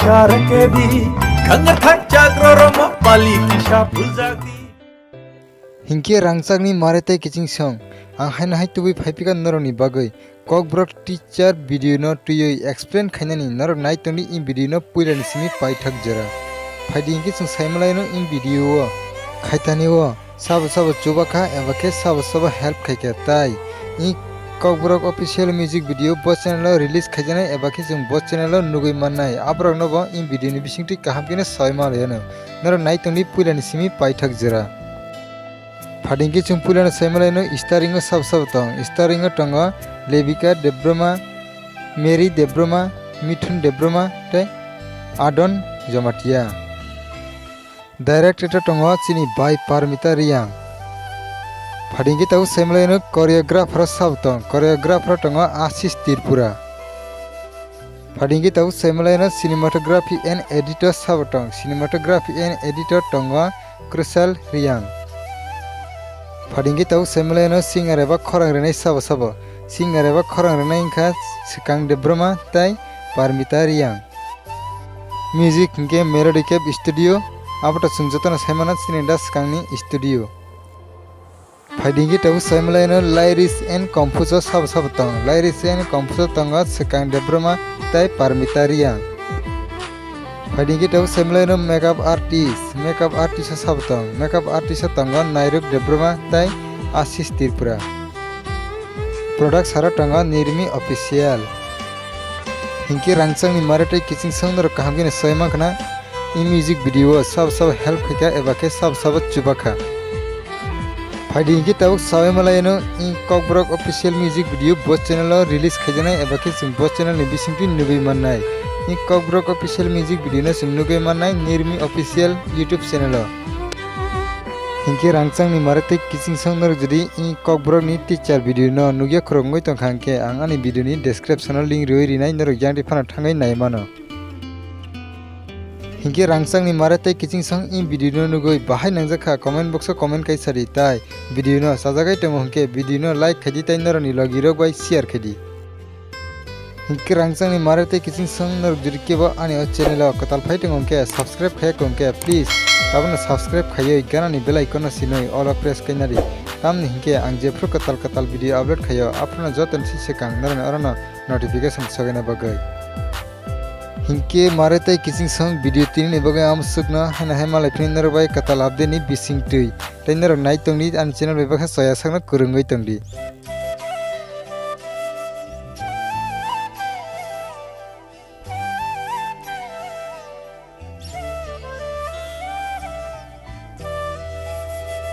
share kebi kangar thancha groroma pali kisha pulzadi Hingke rangchakni marete kiching song ang haina hai tubi phaipika noroni bagai kokbrok teacher video no tuyoi explain khainani norok naitoni in video no puilani simi paithak jara phaidi hingke chung saimalai no in video o khaitani o sabo chubakha ebake sabo help khaike tai in kokbrok official music video bo channel release khaijana ebake chung bo channel nugui mannai abrok no bo in video ni bisingti kahamkene soimal yano norok naitoni puilani simi paithak jara Fadingki chungpulana semalano staringo sab tong staringo tongo Levika Debroma Mary Debroma Mithun Debroma te Adon Jomatia Director tongo chini by Parmita Riyang Fadingki tau semalano choreographer sab tong choreographer tongo Ashish Tirpura Fadingki tau semalano cinematography and editor sab tong cinematography and editor tongo Krusal Riyang Fadingki tau semalano singer eba khorang renai sabo singer eba khorang renai ingkha Sikang Debroma tai Parmita Riyang music hingke Melody Cave studio abato sungjotana semana sininda Sikangni studio Fadingki tau semalano lyrics and composer sabo tong lyrics and composer tonga Sikang Debroma tai Parmita Riyang Fadingki tau semalano makeup artist sabo tong makeup artist tonga Nairuk Debroma tai Ashish Tirpura product sara tonga Nirmi official hingke rangchangni marate kiching songnor kahamgene soimakna in music video sab help khika ebake sab chubakha Fadingki tau sawemalayano in kokbrok official music video bo channel release khaijana ebake chung bo channel ni bisingti nugui mannai in kokbrok official music video na chung nugui mannai Nirmi official YouTube channel hingke rangchangni marate kiching songnor jodi in kokbrok ni teacher video no nugya khorongoi tongkhangke ang ani video ni description link roi rinai norok jangti phana thangai naimano hingke rangchangni marate kiching song in video no nugoi bahai nangjakha comment box o comment kaisari tai video no sajagai tongo hingke video no like khaidi tai noroni logirok bai share khaidi hingke rangchangni marate kiching song norok jodi kebo ani o channel o katal phai tongo hingke subscribe khai kongke please tabno subscribe khayoi ganani bell icon no sinoi all press kainari tamni hingke ang jefro katal video upload khayo aprona joton sisekang noroni orano notification sogena bagai hingke marate kiching song video tini bagai am sukna hana hemalai prinner bai katal update ni bising tui tai norok nai tongni an channel bai bakha soya sakna kurungoi tongdi